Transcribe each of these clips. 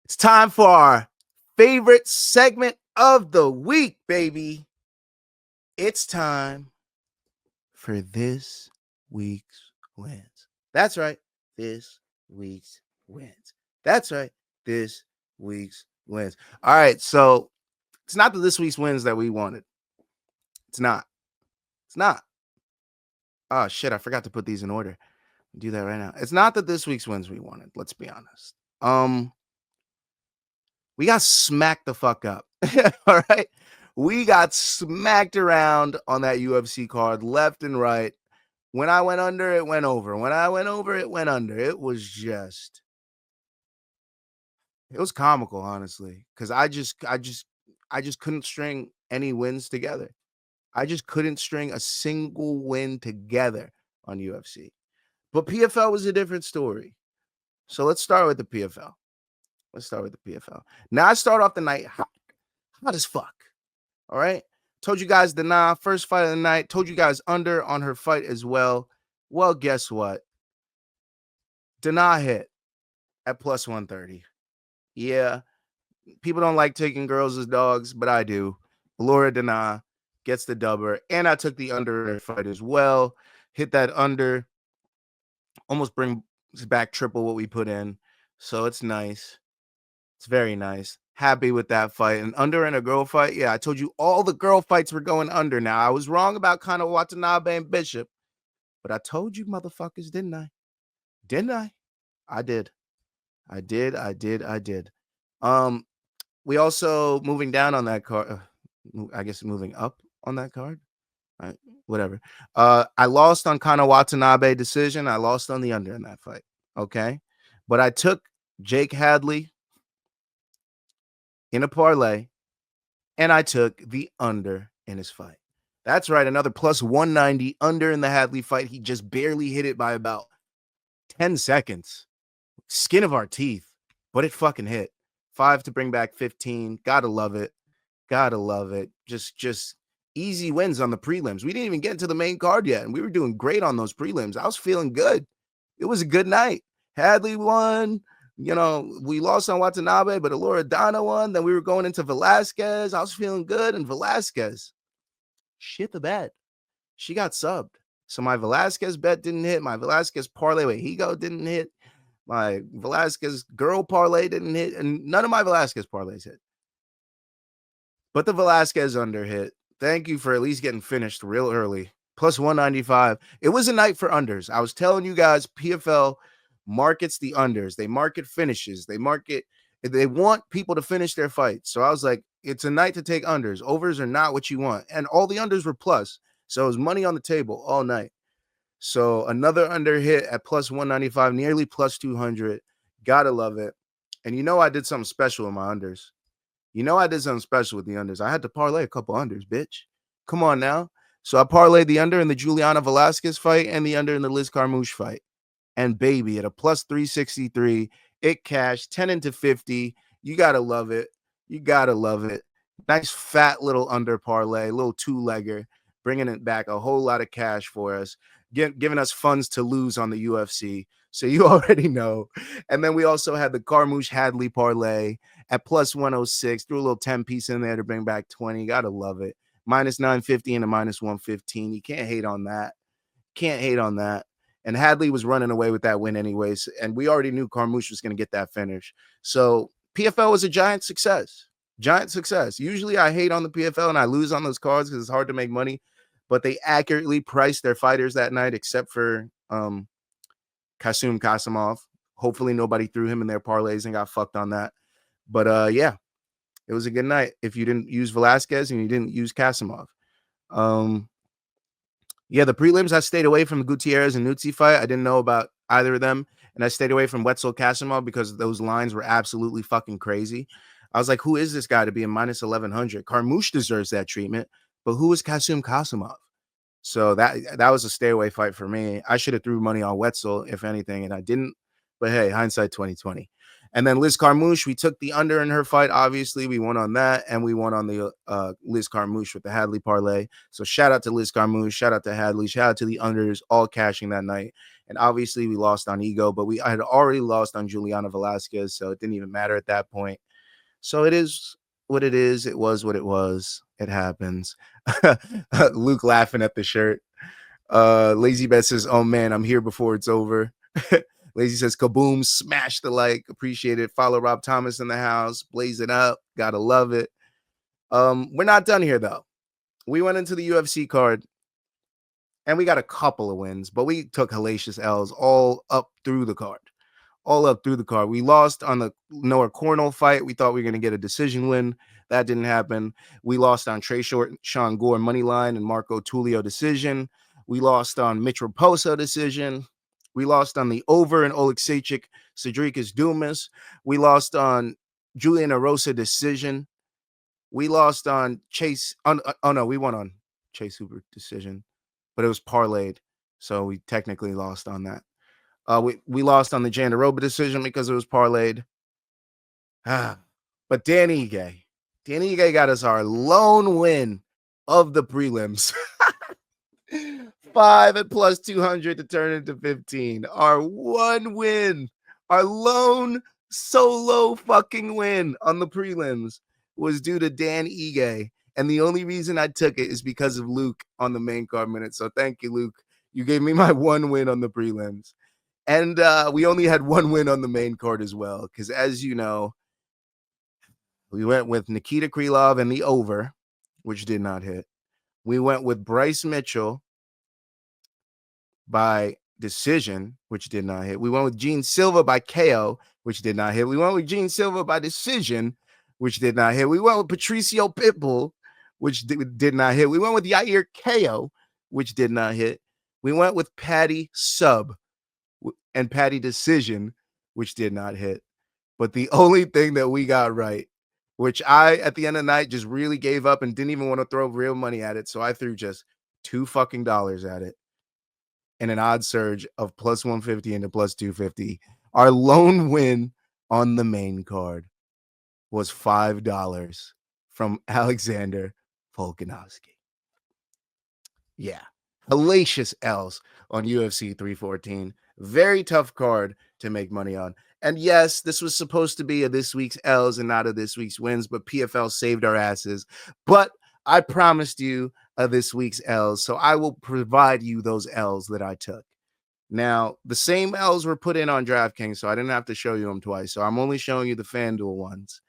It's time for our favorite segment of the week, baby. It's time for this week's wins. That's right. This week's wins. That's right. This week's wins. All right. So it's not the this week's wins that we wanted. It's not. It's not. Oh, shit. I forgot to put these in order. Do that right now. It's not that this week's wins we wanted. Let's be honest. We got smacked the fuck up. All right. We got smacked around on that UFC card left and right. When I went under, it went over. When I went over, it went under. It was comical, honestly, because I just couldn't string any wins together. I just couldn't string a single win together on UFC. But PFL was a different story. So let's start with the PFL. Now I start off the night hot as fuck. All right. Told you guys Dana, first fight of the night. Told you guys under on her fight as well. Well, guess what? Dana hit at plus 130. Yeah. People don't like taking girls as dogs, but I do. Laura Dana gets the dubber. And I took the under in her fight as well. Hit that under. Almost brings back triple what we put in. So it's nice. It's very nice. Happy with that fight. And under in a girl fight, yeah, I told you all the girl fights were going under. Now, I was wrong about kind of Watanabe and Bishop, but I told you motherfuckers, didn't I? Didn't I? I did. We also moving down on that card. I guess moving up on that card. Right, whatever. I lost on Kana Watanabe decision. I lost on the under in that fight. Okay. But I took Jake Hadley in a parlay, and I took the under in his fight. That's right, another plus 190 under in the Hadley fight. He just barely hit it by about 10 seconds. Skin of our teeth, but it fucking hit. 5 to bring back 15. Gotta love it. Just easy wins on the prelims. We didn't even get into the main card yet, and we were doing great on those prelims. I was feeling good. It was a good night. Hadley won. You know, we lost on Watanabe, but Alora Donna won. Then we were going into Velasquez. I was feeling good. And Velasquez, shit the bed. She got subbed. So my Velasquez bet didn't hit. My Velasquez parlay with Higo didn't hit. My Velasquez girl parlay didn't hit. And none of my Velasquez parlays hit. But the Velasquez under hit. Thank you for at least getting finished real early. Plus 195. It was a night for unders. I was telling you guys, PFL markets the unders. They market finishes. They want people to finish their fights. So I was like, it's a night to take unders. Overs are not what you want. And all the unders were plus. So it was money on the table all night. So another under hit at plus 195, nearly plus 200. Gotta love it. And you know I did something special with my unders. You know I did something special with the unders. I had to parlay a couple unders, bitch. Come on now. So I parlayed the under in the Juliana Velasquez fight and the under in the Liz Carmouche fight. And baby, at a plus 363, it cashed 10 into 50. You got to love it. Nice fat little under parlay, little two-legger, bringing it back a whole lot of cash for us, giving us funds to lose on the UFC. So you already know. And then we also had the Carmouche Hadley parlay at plus 106. Threw a little 10 piece in there to bring back 20. Got to love it. Minus 950 and a minus 115. You can't hate on that. And Hadley was running away with that win anyways. And we already knew Carmouche was going to get that finish. So PFL was a giant success. Usually I hate on the PFL and I lose on those cards because it's hard to make money. But they accurately priced their fighters that night, except for Kasum Kasimov. Hopefully nobody threw him in their parlays and got fucked on that. But yeah, it was a good night if you didn't use Velasquez and you didn't use Kasimov. Yeah, the prelims, I stayed away from the Gutierrez and Nutsi fight. I didn't know about either of them. And I stayed away from Wetzel Kasimov because those lines were absolutely fucking crazy. I was like, who is this guy to be a minus 1100? Carmouche deserves that treatment, but who is Kasum Kasimov? So that was a stay away fight for me. I should have threw money on Wetzel, if anything, and I didn't. But hey, hindsight 2020. And then Liz Carmouche, we took the under in her fight. Obviously, we won on that, and we won on the Liz Carmouche with the Hadley parlay. So shout out to Liz Carmouche, shout out to Hadley, shout out to the unders, all cashing that night. And obviously we lost on ego, but we had already lost on Juliana Velasquez, so it didn't even matter at that point. So it is what it is. It was what it was. It happens. Luke laughing at the shirt. Lazy Bet says, "Oh man, I'm here before it's over." Lazy says, "Kaboom, smash the like, appreciate it." Follow Rob Thomas in the house, blaze it up, gotta love it. We're not done here though. We went into the UFC card and we got a couple of wins, but we took hellacious L's all up through the card. All up through the card. We lost on the Noah Cornell fight. We thought we were going to get a decision win. That didn't happen. We lost on Trey Short, Sean Gore money line, and Marco Tulio decision. We lost on Mitch Raposo decision. We lost on the over and Oleksiejczuk, Cedricus Dumas. We lost on Julian Erosa decision. We lost on Chase. Oh no, we won on Chase Hooper decision, but it was parlayed, so we technically lost on that. We lost on the Jandaroba decision because it was parlayed. But Danny Ige got us our lone win of the prelims. 5 at plus 200 to turn into 15. Our one win, our lone solo fucking win on the prelims was due to Dan Ige. And the only reason I took it is because of Luke on the main card minute. So thank you, Luke. You gave me my one win on the prelims. And we only had one win on the main card as well. Because as you know, we went with Nikita Krylov and the over, which did not hit. We went with Bryce Mitchell by decision, which did not hit. We went with Gene Silva by KO, which did not hit. We went with Gene Silva by decision, which did not hit. We went with Patricio Pitbull, which did not hit. We went with Yair KO, which did not hit. We went with Patty Sub and Patty Decision, which did not hit. But the only thing that we got right, which I, at the end of the night, just really gave up and didn't even want to throw real money at it. So I threw just $2 at it and an odd surge of plus 150 into plus 250. Our lone win on the main card was $5 from Alexander Volkanovski. Yeah. Hellacious L's on UFC 314. Very tough card to make money on. And yes, this was supposed to be a this week's L's and not a this week's wins, but PFL saved our asses. But I promised you a this week's L's, so I will provide you those L's that I took. Now, the same L's were put in on DraftKings, so I didn't have to show you them twice. So I'm only showing you the FanDuel ones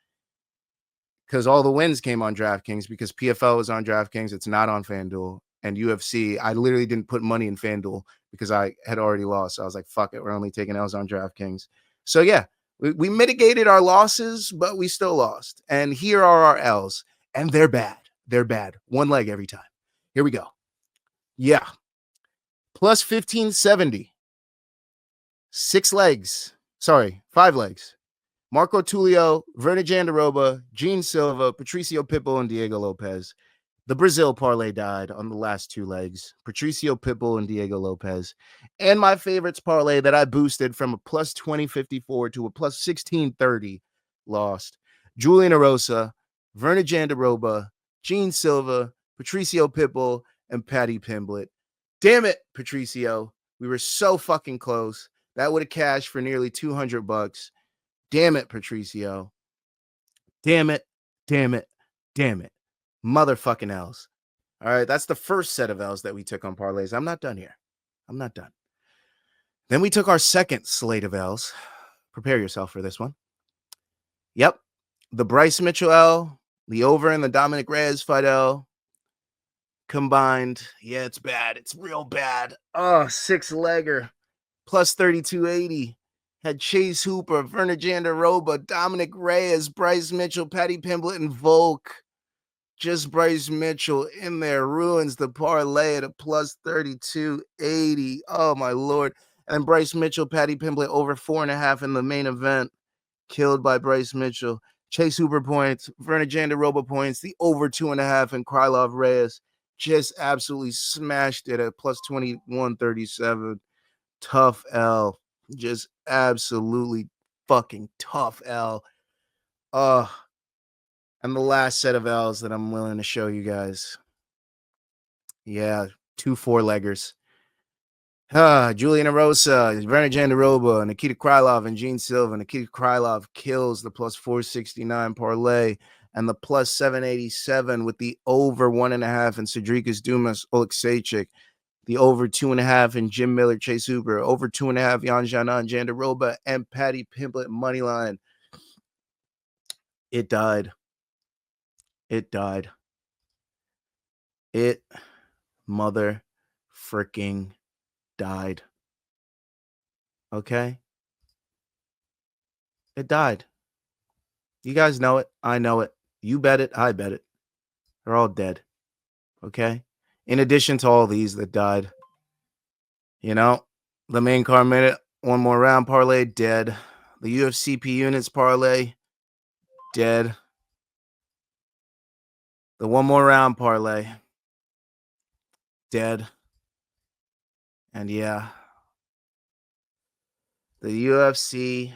because all the wins came on DraftKings because PFL was on DraftKings. It's not on FanDuel. And UFC, I literally didn't put money in FanDuel because I had already lost. So I was like, fuck it. We're only taking L's on DraftKings. So yeah, we mitigated our losses, but we still lost. And here are our L's. And they're bad. They're bad. One leg every time. Here we go. Yeah. Plus 1570. 6 legs. Sorry, 5 legs. Marco Tulio, Verna Jandaroba, Gene Silva, Patricio Pitbull, and Diego Lopez. The Brazil parlay died on the last 2 legs. Patricio Pitbull and Diego Lopez. And my favorites parlay that I boosted from a plus 2054 to a plus 1630 lost. Julian Erosa, Verna Jandaroba, Gene Silva, Patricio Pitbull, and Patty Pimblett. Damn it, Patricio. We were so fucking close. That would have cashed for nearly $200. Damn it, Patricio. Damn it. Damn it. Damn it. Motherfucking L's. All right, that's the first set of L's that we took on parlays. I'm not done here. I'm not done. Then we took our second slate of L's. Prepare yourself for this one. Yep. The Bryce Mitchell L, the over and the Dominic Reyes fight L combined. Yeah, it's bad. It's real bad. Oh, 6-legger. Plus 3280. Had Chase Hooper, Verna Jandaroba, Dominic Reyes, Bryce Mitchell, Patty Pimblett, and Volk. Just Bryce Mitchell in there ruins the parlay at a plus 3280. Oh, my Lord. And Bryce Mitchell, Patty Pimblett over 4.5 in the main event. Killed by Bryce Mitchell. Chase Hooper points, Verna Jandaroba points, the over 2.5 and Krylov Reyes just absolutely smashed it at plus 2137. Tough L. Just absolutely fucking tough L. And the last set of L's that I'm willing to show you guys. Yeah, 2 4-leggers. Julian Erosa, Werner Jandaroba, Nikita Krylov, and Gene Silva. Nikita Krylov kills the plus 469 parlay and the plus 787 with the over 1.5 and Cedrikas Dumas, Oleksiejczyk, the over 2.5 and Jim Miller, Chase Hooper, over 2.5 Jan Janan, Jandaroba, and Patty Pimblett money line. It died. It died. It mother freaking died. Okay? It died. You guys know it. I know it. You bet it. I bet it. They're all dead. Okay? In addition to all these that died, the main card minute, one more round parlay, dead. The UFC P units parlay, dead. The one more round parlay, dead. And yeah, the UFC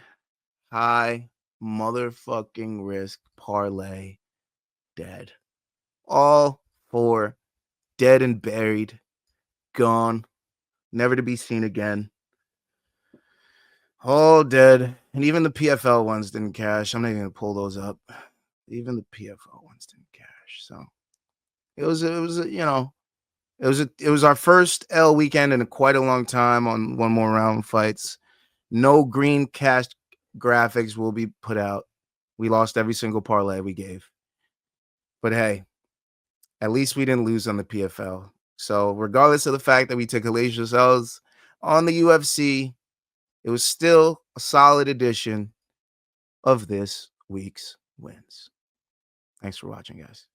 high motherfucking risk parlay, dead. All four dead and buried, gone, never to be seen again. All dead. And even the PFL ones didn't cash. I'm not even going to pull those up. Even the PFL ones didn't cash. So it was our first L weekend in quite a long time on one more round fights. No green cash graphics will be put out. We lost every single parlay we gave. But hey, at least we didn't lose on the PFL. So regardless of the fact that we took hellacious L's on the UFC, it was still a solid edition of this week's wins. Thanks for watching, guys.